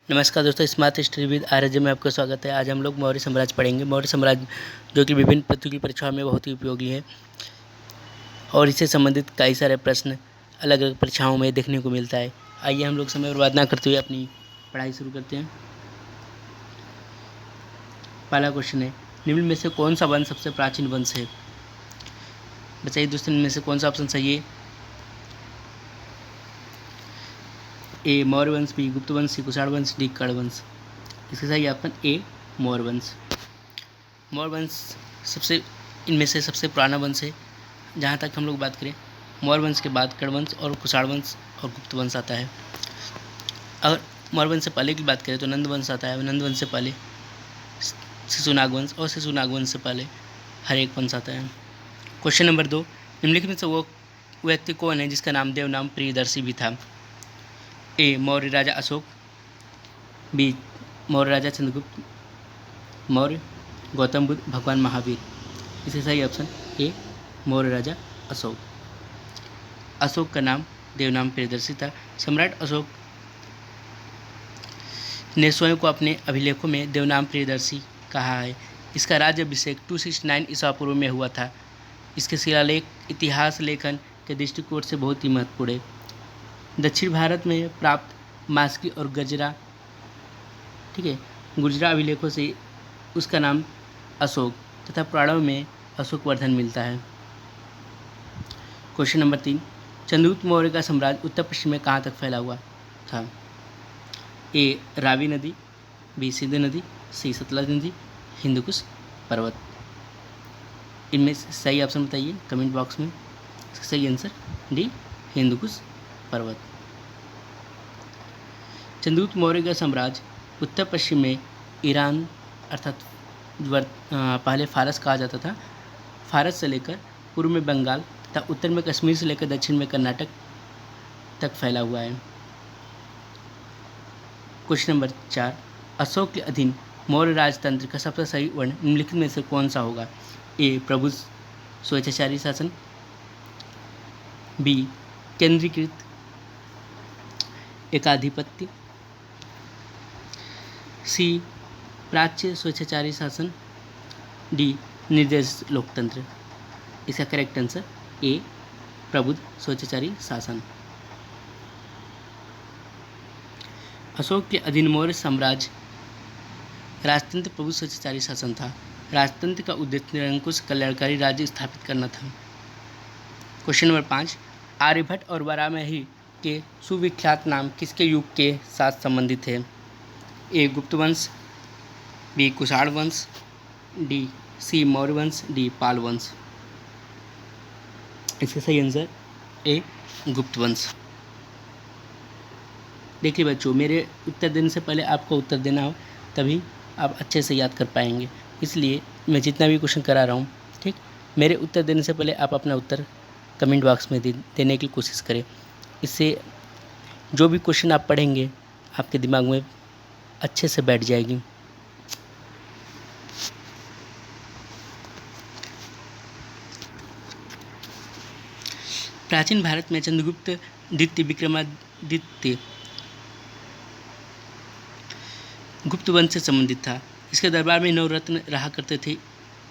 नमस्कार दोस्तों, smart study with RJ में आपका स्वागत है। आज हम लोग मौर्य साम्राज्य पढ़ेंगे। मौर्य साम्राज्य जो कि विभिन्न प्रतियोगी परीक्षाओं में बहुत ही उपयोगी है और इससे संबंधित कई सारे प्रश्न अलग अलग परीक्षाओं में देखने को मिलता है। आइए हम लोग समय बर्बाद ना करते हुए अपनी पढ़ाई शुरू करते हैं। पहला क्वेश्चन है, निम्न में से कौन सा वंश सबसे प्राचीन वंश है? बताइए दोस्तों, इनमें से कौन सा ऑप्शन सही है? ए मौर्य वंश, बी गुप्त वंश, सी कुषाण वंश, डी कर्ण वंश। इसका सही ऑप्शन ए मौर्य वंश। मौर्य वंश इनमें से सबसे पुराना वंश है। जहाँ तक हम लोग बात करें, मौर्य वंश के बाद कर्ण वंश और कुषाण वंश और गुप्त वंश आता है। अगर मौर्य वंश से पहले की बात करें तो नंद वंश आता है। नंद वंश से पहले शिशुनाग वंश और शिशुनाग वंश से पहले हरेक वंश आता है। क्वेश्चन नंबर 2, निम्नलिखित में से वो व्यक्ति कौन है जिसका नाम देवनाम प्रियदर्शी भी था? ए मौर्य राजा अशोक, बी मौर्य राजा चंद्रगुप्त मौर्य, गौतम बुद्ध, भगवान महावीर। इसका सही ऑप्शन ए मौर्य राजा अशोक। अशोक का नाम देवनाम प्रियदर्शी था। सम्राट अशोक ने स्वयं को अपने अभिलेखों में देवनाम प्रियदर्शी कहा है। इसका राज्याभिषेक 269 ईसा पूर्व में हुआ था। इसके शिलालेख इतिहास लेखन के दृष्टिकोण से बहुत ही महत्वपूर्ण है। दक्षिण भारत में प्राप्त मास्की और गुर्जरा अभिलेखों से उसका नाम अशोक तथा पुराणों में अशोक वर्धन मिलता है। क्वेश्चन नंबर 3, चंद्रगुप्त मौर्य का साम्राज्य उत्तर पश्चिम में कहाँ तक फैला हुआ था? ए रावी नदी, बी सिंधु नदी, सी सतलज नदी, हिंदुकुश पर्वत। इनमें से सही ऑप्शन बताइए कमेंट बॉक्स में। इसका सही आंसर डी हिंदुकुश पर्वत। चंद्रगुप्त मौर्य का साम्राज्य उत्तर पश्चिम में ईरान अर्थात पहले फारस कहा जाता था, फारस से लेकर पूर्व में बंगाल तथा उत्तर में कश्मीर से लेकर दक्षिण में कर्नाटक तक फैला हुआ है। क्वेश्चन नंबर 4, अशोक के अधीन मौर्य राजतंत्र का सबसे सही वर्ण निम्नलिखित में से कौन सा होगा? ए प्रभु स्वेच्छाचारी शासन, बी केंद्रीकृत एकाधिपत्य, सी प्राच्य स्वेच्छाचारी शासन, डी निर्देश लोकतंत्र। इसका करेक्ट आंसर ए प्रबुद्ध स्वेच्छाचारी शासन। अशोक के अधीन मौर्य साम्राज्य राजतंत्र प्रभु स्वेच्छाचारी शासन था। राजतंत्र का उद्देश्य निरंकुश कल्याणकारी राज्य स्थापित करना था। क्वेश्चन नंबर 5, आर्यभट्ट और वाराणसी के सुविख्यात नाम किसके युग के साथ संबंधित है? ए गुप्त वंश, बी कुषाण वंश, डी सी मौर्य वंश, डी पाल वंश। इसका सही आंसर ए गुप्त वंश। देखिए बच्चों, मेरे उत्तर देने से पहले आपको उत्तर देना हो, तभी आप अच्छे से याद कर पाएंगे। इसलिए मैं जितना भी क्वेश्चन करा रहा हूँ, ठीक, मेरे उत्तर देने से पहले आप अपना उत्तर कमेंट बॉक्स में देने की कोशिश करें। इससे जो भी क्वेश्चन आप पढ़ेंगे आपके दिमाग में अच्छे से बैठ जाएगी। प्राचीन भारत में चंद्रगुप्त द्वितीय विक्रमादित्य गुप्त वंश से संबंधित था। इसके दरबार में 9 रत्न रहा करते थे,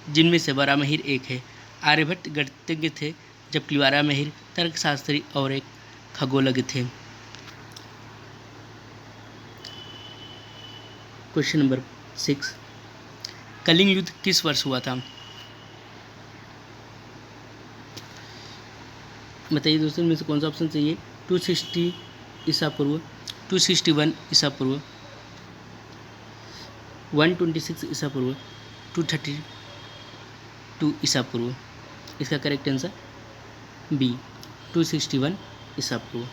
जिनमें से वाराणसी एक है। आर्यभट्ट गणितज्ञ थे, जबकि वाराणसी तर्कशास्त्री और एक खगोलज्ञ थे। क्वेश्चन नंबर 6, कलिंग युद्ध किस वर्ष हुआ था? बताइए दोस्तों, इनमें से कौन सा ऑप्शन चाहिए? 260 ईसा पूर्व, 261 ईसा पूर्व, 126 ईसा पूर्व, 232 ईसा पूर्व। इसका करेक्ट आंसर बी 261 ईसा पूर्व।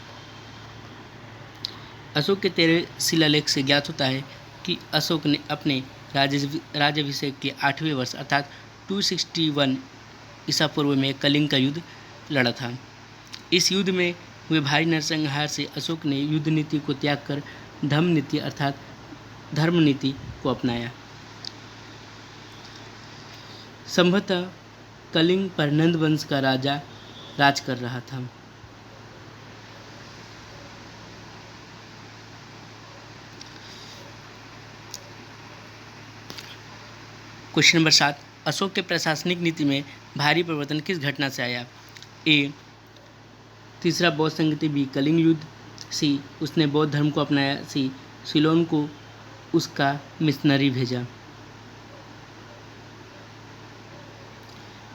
अशोक के 13 शिलालेख से ज्ञात होता है कि अशोक ने अपने राज्याभिषेक के 8वें वर्ष अर्थात 261 ईसा पूर्व में कलिंग का युद्ध लड़ा था। इस युद्ध में हुए भारी नरसंहार से अशोक ने युद्ध नीति को त्याग कर धम्म नीति अर्थात धर्म नीति को अपनाया। संभवतः कलिंग पर नंद वंश का राजा राज कर रहा था। क्वेश्चन नंबर 7, अशोक के प्रशासनिक नीति में भारी परिवर्तन किस घटना से आया? ए, तीसरा बौद्ध संगति, बी, कलिंग युद्ध, सी, उसने बौद्ध धर्म को अपनाया, सी, सिलोन को उसका मिशनरी भेजा।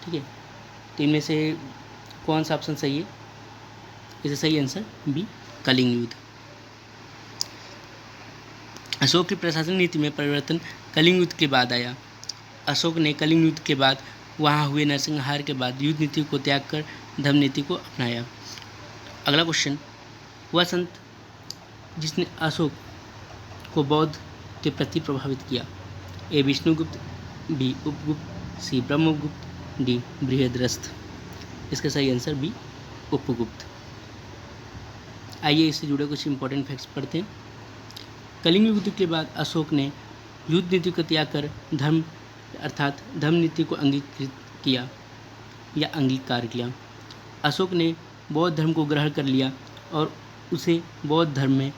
ठीक है, तो इनमें से कौन सा ऑप्शन सही है? इसका सही आंसर बी, कलिंग युद्ध। अशोक की प्रशासनिक नीति में परिवर्तन कलिंग युद्ध के बाद आया। अशोक ने कलिंग युद्ध के बाद वहाँ हुए नरसंहार के बाद युद्ध नीति को त्याग कर धर्म नीति को अपनाया। अगला क्वेश्चन, वह संत जिसने अशोक को बौद्ध के प्रति प्रभावित किया? ए, विष्णुगुप्त, बी, उपगुप्त, सी, ब्रह्मगुप्त, डी, बृहद्रथ। इसका सही आंसर बी, उपगुप्त। आइए इससे जुड़े कुछ इंपॉर्टेंट फैक्ट्स पढ़ते हैं। कलिंग युद्ध के बाद अशोक ने युद्ध नीति को त्याग कर धर्म अर्थात धर्म नीति को अंगीकृत किया या अंगीकार किया। अशोक ने बौद्ध धर्म को ग्रहण कर लिया और उसे बौद्ध धर्म में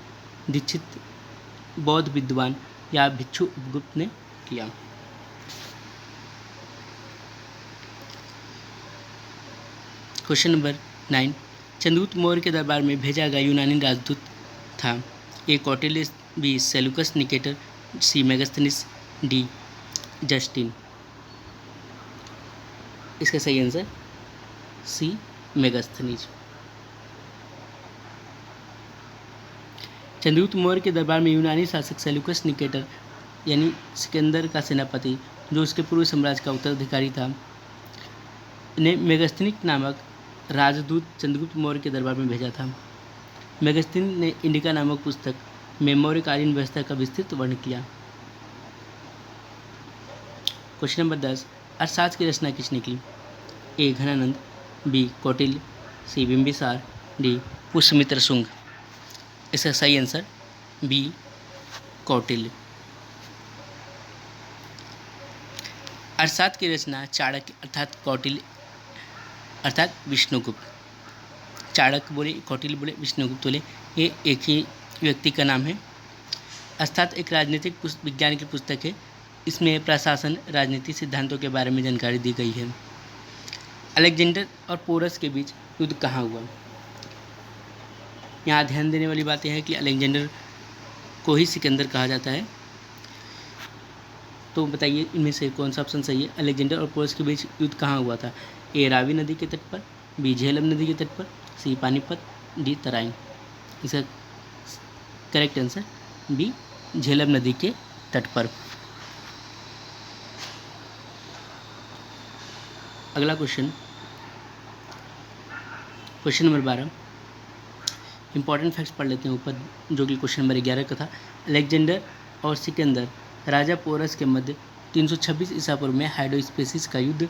दीक्षित बौद्ध विद्वान या भिक्षु उपगुप्त ने किया। क्वेश्चन नंबर 9, चंद्रगुप्त मौर्य के दरबार में भेजा गया यूनानी राजदूत था? ए, कौटिल्य, बी, सेल्यूकस निकेटर, सी, मेगास्थनीज, डी, जस्टिन। इसका सही आंसर सी, मेगास्थनीज। चंद्रगुप्त मौर्य के दरबार में यूनानी शासक सेल्यूकस निकेटर यानी सिकंदर का सेनापति, जो उसके पूर्व साम्राज्य का उत्तराधिकारी था, ने मेगास्थनीज नामक राजदूत चंद्रगुप्त मौर्य के दरबार में भेजा था। मेगास्थनीज ने इंडिका नामक पुस्तक में मौर्यकालीन व्यवस्था का विस्तृत वर्णन किया। क्वेश्चन नंबर 10, अर्थशास्त्र की रचना किसने की? ए, घनानंद, बी, कौटिल्य, सी, बिंबिसार, डी, पुष्यमित्र शुंग। इसका सही आंसर बी, कौटिल्य। अर्थशास्त्र की रचना चाणक्य अर्थात कौटिल्य अर्थात विष्णुगुप्त। चाणक्य बोले, कौटिल्य बोले, विष्णुगुप्त बोले, ये एक ही व्यक्ति का नाम है। अर्थशास्त्र एक राजनीतिक विज्ञान की पुस्तक है। इसमें प्रशासन, राजनीति, सिद्धांतों के बारे में जानकारी दी गई है। अलेक्जेंडर और पोरस के बीच युद्ध कहाँ हुआ? यहाँ ध्यान देने वाली बात यह है कि अलेक्जेंडर को ही सिकंदर कहा जाता है। तो बताइए इनमें से कौन सा ऑप्शन सही है? अलेक्जेंडर और पोरस के बीच युद्ध कहाँ हुआ था? ए, रावी नदी के तट पर, बी, झेलम नदी के तट पर, सी, पानीपत, डी, तराइन। इसका करेक्ट आंसर बी, झेलम नदी के तट पर। अगला question, question number 12, important facts पढ़ लेते हैं ऊपर, जो कि क्वेश्चन नंबर 11 का था। अलेक्जेंडर और सिकंदर राजा पोरस के मध्य 326 ईसा पूर्व में हाइड्रोस्पेसिस का युद्ध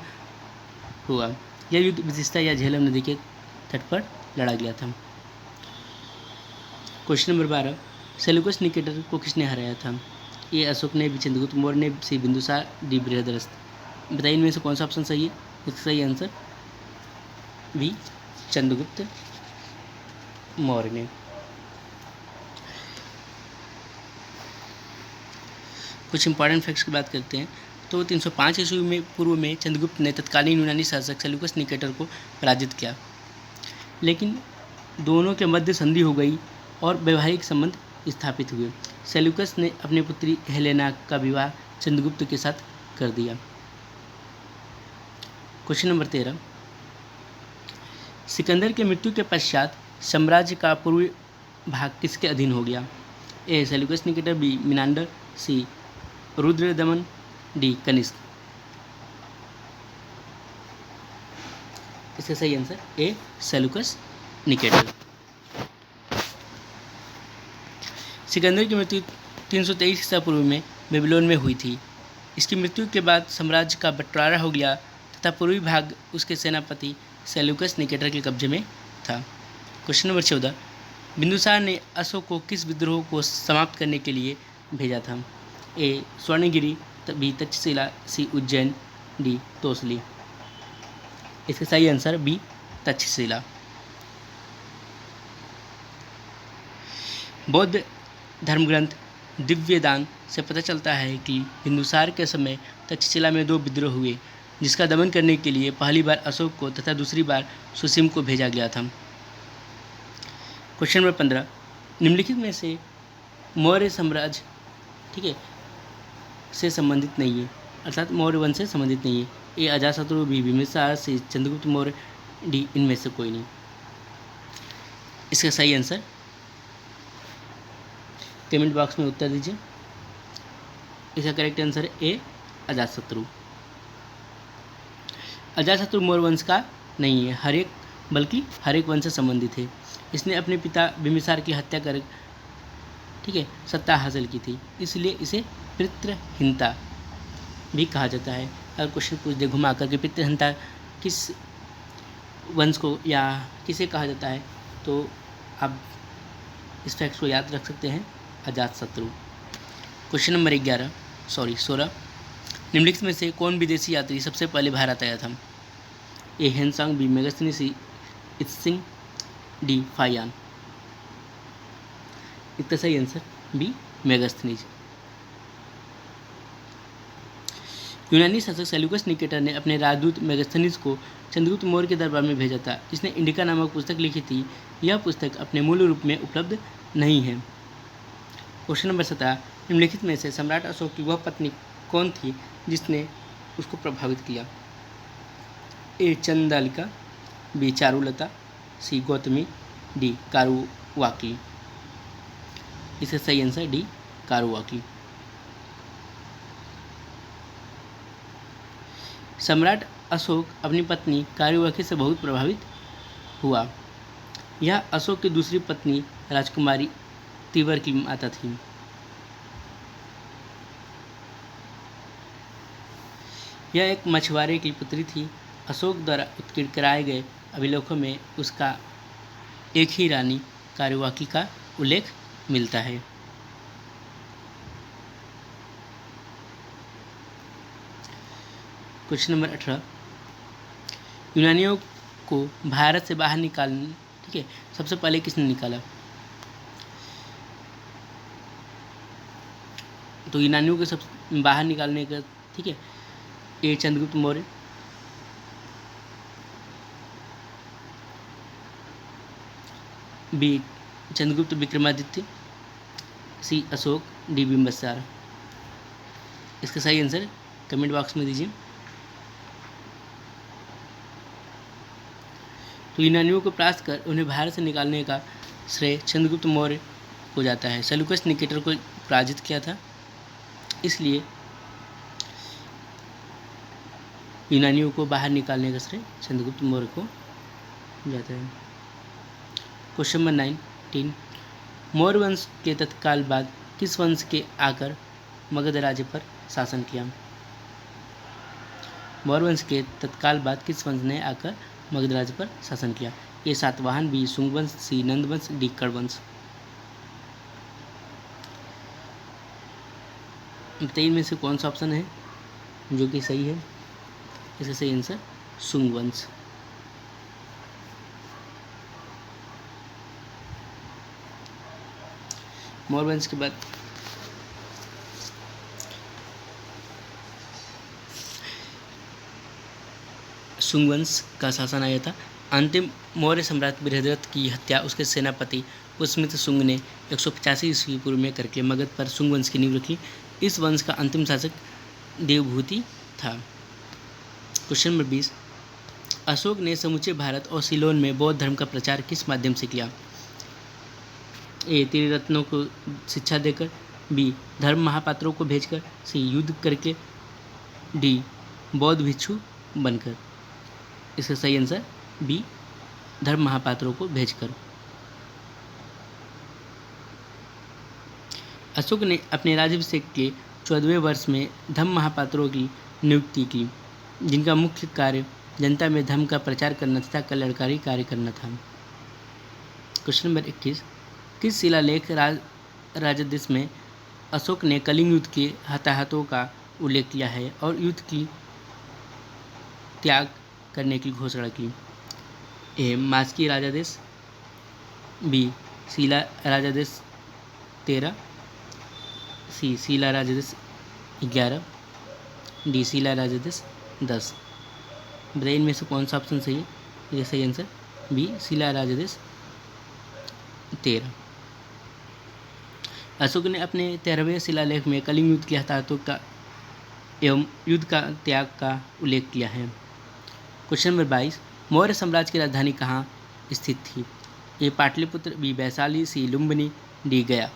हुआ। यह युद्ध विशिष्टा या झेलम नदी के तट पर लड़ा गया था। क्वेश्चन नंबर 12, सेल्यूकस निकेटर को किसने हराया था? ए, अशोक ने, बी, चंद्रगुप्त मौर्य ने, सी, बिंदुसार, डी, बृहद्रथ। बताइए इनमें से कौन सा ऑप्शन सही है? इसका सही आंसर बी, चंद्रगुप्त मौर्य ने। कुछ इंपॉर्टेंट फैक्ट्स की बात करते हैं तो 305 ईस्वी में पूर्व में चंद्रगुप्त ने तत्कालीन यूनानी शासक सेल्यूकस निकेटर को पराजित किया, लेकिन दोनों के मध्य संधि हो गई और वैवाहिक संबंध स्थापित हुए। सेल्यूकस ने अपनी पुत्री हेलेना का विवाह चंद्रगुप्त के साथ कर दिया। क्वेश्चन नंबर 13, सिकंदर की मृत्यु के पश्चात साम्राज्य का पूर्वी भाग किसके अधीन हो गया? ए, सेल्यूकस निकेटर, बी, मिनांडर, सी, रुद्रदमन, डी, कनिष्क। इसका सही answer A, Seleucus Nicator. Sikandar की मृत्यु 323 ईसा पूर्व में बेबीलोन में हुई थी। इसकी मृत्यु के बाद साम्राज्य का बंटवारा हो गया तथा पूर्वी भाग उसके सेनापति सेल्यूकस निकेटर के कब्जे में था। क्वेश्चन नंबर 14, बिंदुसार ने अशोक को किस विद्रोह को समाप्त करने के लिए भेजा था? ए, स्वर्णगिरी, बी, तक्षशिला, सी, उज्जैन, डी, तोसली। इसका सही आंसर बी, तक्षशिला। बौद्ध धर्मग्रंथ दिव्यदान से पता चलता है कि बिंदुसार के समय तक्षशिला में 2 विद्रोह हुए, जिसका दमन करने के लिए पहली बार अशोक को तथा दूसरी बार सुसीम को भेजा गया था। क्वेश्चन नंबर 15, निम्नलिखित में से मौर्य साम्राज्य, ठीक है, से संबंधित नहीं है, अर्थात मौर्य वंश से संबंधित नहीं है। ए अजातशत्रु, बी बिंबिसार, सी चंद्रगुप्त मौर्य, डी इनमें से कोई नहीं। इसका सही आंसर कमेंट बॉक्स में उत्तर दीजिए। इसका करेक्ट आंसर है ए अजातशत्रु। अजातशत्रु मौर्य वंश का नहीं है, बल्कि हरेक वंश से संबंधित है। इसने अपने पिता बिंबिसार की हत्या कर, ठीक है, सत्ता हासिल की थी, इसलिए इसे पितृहिंता भी कहा जाता है। अगर क्वेश्चन पूछ दे घुमा करके पितृहिंता किस वंश को या किसे कहा जाता है, तो आप इस फैक्ट को याद रख सकते हैं, अजातशत्रु। क्वेश्चन नंबर 16, निम्नलिखित में से कौन विदेशी यात्री सबसे पहले भारत आया था? ए हेनसांग, बी मेगास्थनीज, सी इत्सिंग, डी फायान। इसका सही आंसर बी मेगास्थनीज। यूनानी शासक सेल्यूकस निकेटर ने अपने राजदूत मेगास्थनीज को चंद्रगुप्त मौर्य के दरबार में भेजा था। इसने इंडिका नामक पुस्तक लिखी थी। यह पुस्तक अपने मूल रूप में उपलब्ध नहीं है। क्वेश्चन नंबर 17, निम्नलिखित में से सम्राट अशोक की वह पत्नी कौन थी जिसने उसको प्रभावित किया? ए चंद्रालिका, बी चारुलता, सी गौतमी, डी कारुवाकी। इसका सही आंसर डी कारुवाकी। सम्राट अशोक अपनी पत्नी कारुवाकी से बहुत प्रभावित हुआ। यह अशोक की दूसरी पत्नी राजकुमारी तिवर की माता थी। यह एक मछुआरे की पुत्री थी। अशोक द्वारा उत्कीर्ण कराए गए अभिलेखों में उसका एक ही रानी कारुवाकी का उल्लेख मिलता है। क्वेश्चन नंबर 18, यूनानियों को भारत से बाहर निकालने, ठीक है, सबसे पहले किसने निकाला? तो यूनानियों को सब बाहर निकालने का, ठीक है, ए चंद्रगुप्त मौर्य, बी चंद्रगुप्त विक्रमादित्य, सी अशोक, डी बिंबिसार। इसका सही आंसर कमेंट बॉक्स में दीजिए। तो यूनानियों को परास्त कर उन्हें भारत से निकालने का श्रेय चंद्रगुप्त मौर्य को जाता है। सेल्यूकस निकेटर को पराजित किया था, इसलिए यूनानियों को बाहर निकालने का श्रेय चंद्रगुप्त मौर्य को जाता है। क्वेश्चन नंबर 19, मौर्य वंश के तत्काल बाद किस वंश के आकर मगध राज्य पर शासन किया? मौर्य वंश के तत्काल बाद किस वंश ने आकर मगध राज्य पर शासन किया? ए सातवाहन, बी शुंग वंश, सी नंद वंश, डी कर्ण वंश। तीन में से कौन सा ऑप्शन है जो कि सही है? इसका सही आंसर शुंग वंश। मौर्य वंश के बाद शुंग वंश का शासन आया था। अंतिम मौर्य सम्राट बृहद्रथ की हत्या उसके सेनापति पुष्यमित्र शुंग ने 185 ईस्वी पूर्व में करके मगध पर शुंग वंश की नींव रखी। इस वंश का अंतिम शासक देवभूति था। क्वेश्चन नंबर 20, अशोक ने समूचे भारत और सिलोन में बौद्ध धर्म का प्रचार किस माध्यम से किया? ए त्रिरत्नों को शिक्षा देकर, बी धर्म महापात्रों को भेजकर, सी युद्ध करके, डी बौद्ध भिक्षु बनकर। इसका सही आंसर बी धर्म महापात्रों को भेजकर। अशोक ने अपने राज्याभिषेक के 14वें वर्ष में धर्म महापात्रों की नियुक्ति की, जिनका मुख्य कार्य जनता में धर्म का प्रचार करना तथा कल्याणकारी कार्य करना था। क्वेश्चन नंबर 21, किस शिलालेख राजदेश में अशोक ने कलिंग युद्ध के हताहतों का उल्लेख किया है और युद्ध की त्याग करने की घोषणा की? ए मास्की राजादेश, बी शिला राजादेश 13, सी शिला राजादेश 11, डी शिलाराजवंश 10। बताइए इनमें से कौन सा ऑप्शन सही है? ये सही आंसर बी शिलाराजवंश 13। अशोक ने अपने 13वें शिलालेख में कलिंग युद्ध के हताहतों का एवं युद्ध का त्याग का उल्लेख किया है। क्वेश्चन नंबर 22, मौर्य साम्राज्य की राजधानी कहाँ स्थित थी? ए पाटलिपुत्र, बी वैशाली, सी लुम्बिनी, डी गया।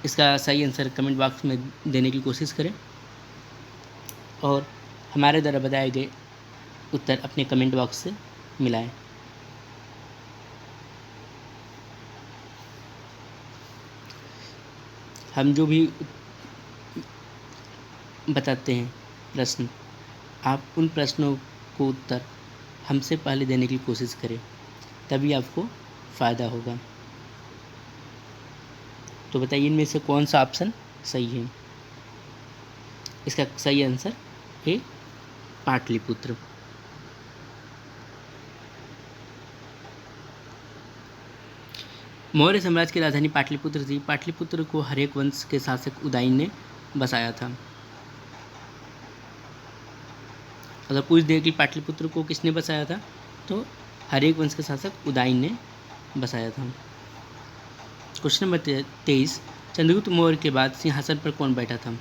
इसका सही आंसर कमेंट बॉक्स में देने की कोशिश करें और हमारे द्वारा बताए गए उत्तर अपने कमेंट बॉक्स से मिलाएं। हम जो भी बताते हैं प्रश्न, आप उन प्रश्नों को उत्तर हमसे पहले देने की कोशिश करें, तभी आपको फ़ायदा होगा। तो बताइए इनमें से कौन सा ऑप्शन सही है? इसका सही आंसर है पाटलिपुत्र। मौर्य साम्राज्य की राजधानी पाटलिपुत्र थी। पाटलिपुत्र को हर्यक वंश के शासक उदयन ने बसाया था। अगर पूछ दे कि पाटलिपुत्र को किसने बसाया था, तो हर्यक वंश के शासक उदयन ने बसाया था। क्वेश्चन नंबर 23, चंद्रगुप्त मौर्य के बाद सिंहासन पर कौन बैठा था?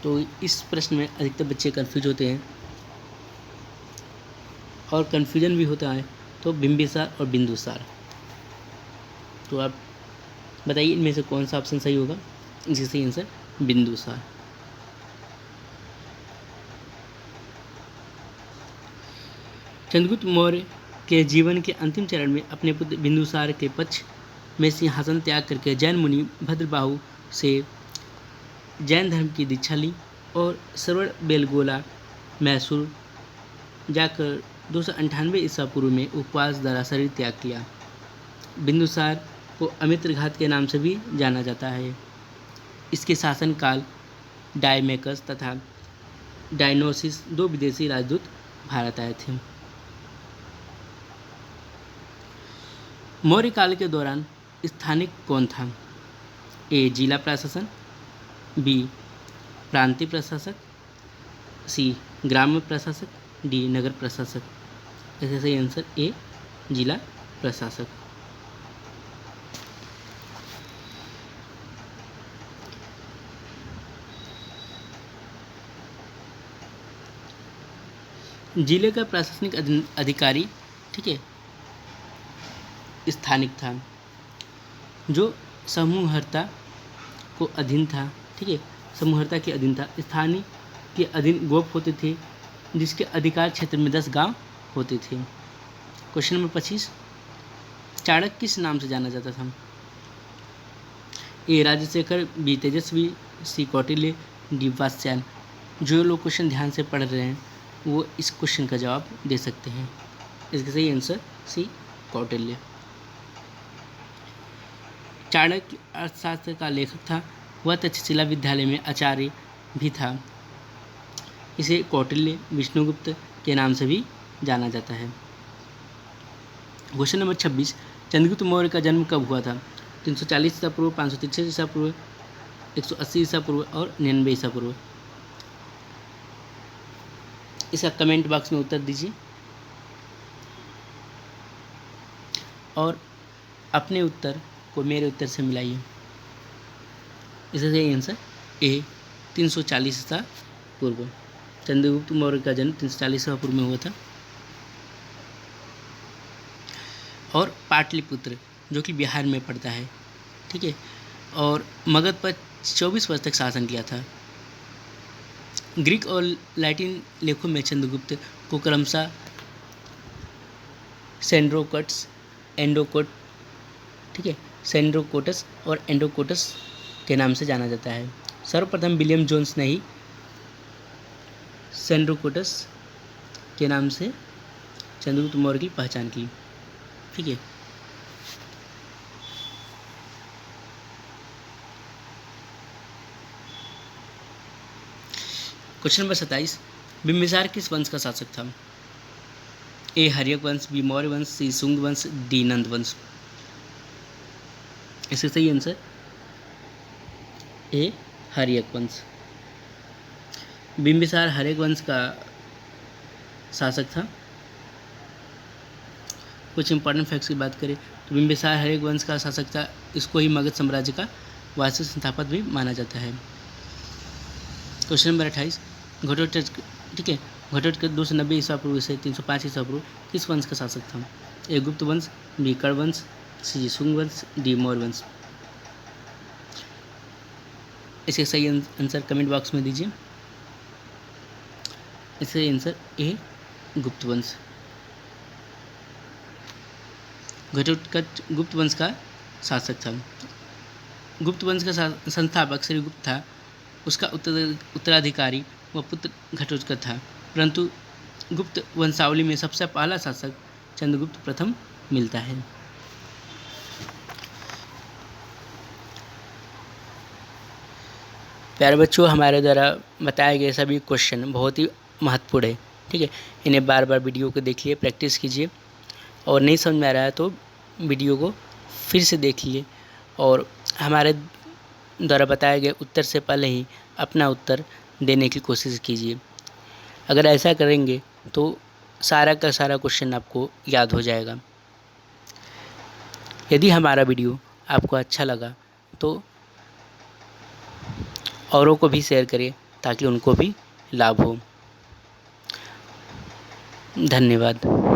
तो इस प्रश्न में अधिकतर बच्चे कन्फ्यूज होते हैं और कन्फ्यूजन भी होता है, तो बिंबिसार और बिंदुसार। तो आप बताइए इनमें से कौन सा ऑप्शन सही होगा? इसका सही आंसर बिंदुसार। चंद्रगुप्त मौर्य के जीवन के अंतिम चरण में अपने पुत्र बिंदुसार के पक्ष में सिंहासन त्याग करके जैन मुनि भद्रबाहु से जैन धर्म की दीक्षा ली और श्रवण बेलगोला मैसूर जाकर 298 ईसा पूर्व में उपवास द्वारा शरीर त्याग किया। बिंदुसार को अमित्रघात के नाम से भी जाना जाता है। इसके शासनकाल डायमेकस तथा डायनोसिस 2 विदेशी राजदूत भारत आए थे। मौर्य काल के दौरान स्थानिक कौन था? ए जिला प्रशासन, बी प्रांतीय प्रशासक, सी ग्राम्य प्रशासक, डी नगर प्रशासक। ऐसे सही आंसर ए जिला प्रशासक। जिले का प्रशासनिक अधिकारी, ठीक है, स्थानिक था, जो समूहर्ता को अधीन था, ठीक है, समूहर्ता के अधीन था। स्थानीय के अधीन गोप होते थे, जिसके अधिकार क्षेत्र में 10 गांव होते थे। क्वेश्चन नंबर 25, चाणक्य किस नाम से जाना जाता था? ए राजशेखर, बी तेजस्वी, सी कौटिल्य, डी वात्स्यायन। जो लोग क्वेश्चन ध्यान से पढ़ रहे हैं वो इस क्वेश्चन का जवाब दे सकते हैं। इसका सही आंसर सी कौटिल्य। चाणक्य अर्थशास्त्र का लेखक था। वह तक्षशिला विद्यालय में आचार्य भी था। इसे कौटिल्य विष्णुगुप्त के नाम से भी जाना जाता है। क्वेश्चन नंबर 26, चंद्रगुप्त मौर्य का जन्म कब हुआ था? 340 ईसा पूर्व, 563 ईसा पूर्व, 180 ईसा पूर्व और 99 ईसा पूर्व। इसका कमेंट बॉक्स में उत्तर दीजिए और अपने उत्तर को मेरे उत्तर से मिलाइए। इसका सही आंसर ए 340 ईसा पूर्व। चंद्रगुप्त मौर्य का जन्म 340 ईसा पूर्व में हुआ था। और पाटलिपुत्र जो कि बिहार में पड़ता है, ठीक है, और मगध पर 24 वर्ष तक शासन किया था। ग्रीक और लैटिन लेखों में चंद्रगुप्त को क्रमशः सेंड्रोकट्स, एंडोकोट, ठीक है, सेंड्रोकोटस और एंडोकोटस के नाम से जाना जाता है। सर्वप्रथम विलियम जोन्स ने ही सेंड्रोकोटस के नाम से चंद्रगुप्त मौर्य की पहचान की, ठीक है। क्वेश्चन नंबर 27, बिंबिसार किस वंश का शासक था? ए हर्यक वंश, बी मौर्य वंश, सी शुंग वंश, डी नंद वंश। इसका सही आंसर ए हर्यक वंश। बिंबिसार हरेक वंश का शासक था। कुछ इंपॉर्टेंट फैक्ट्स की बात करें तो बिंबिसार हरेक वंश का शासक था। इसको ही मगध साम्राज्य का वास्तविक संस्थापक भी माना जाता है। क्वेश्चन नंबर 28, घटोत्कच, ठीक है, घटोत्कच 290 ईसा पूर्व से 305 ईसा पूर्व किस वंश का शासक था? ए गुप्त वंश, बी कर्ण वंश, सी शुंग वंश, डी मौर्य वंश। इसके सही आंसर कमेंट बॉक्स में दीजिए। इसका आंसर ए गुप्त वंश। घटोत्कच गुप्त वंश का शासक था। गुप्त वंश का संस्थापक श्री गुप्त था। उसका उत्तराधिकारी व पुत्र घटोत्कच था, परंतु गुप्त वंशावली में सबसे पहला शासक चंद्रगुप्त प्रथम मिलता है। प्यारे बच्चों, हमारे द्वारा बताए गए सभी क्वेश्चन बहुत ही महत्वपूर्ण है, ठीक है। इन्हें बार बार वीडियो को देखिए, प्रैक्टिस कीजिए, और नहीं समझ में आ रहा है तो वीडियो को फिर से देखिए, और हमारे द्वारा बताए गए उत्तर से पहले ही अपना उत्तर देने की कोशिश कीजिए। अगर ऐसा करेंगे तो सारा का सारा क्वेश्चन आपको याद हो जाएगा। यदि हमारा वीडियो आपको अच्छा लगा तो औरों को भी शेयर करें ताकि उनको भी लाभ हो। धन्यवाद।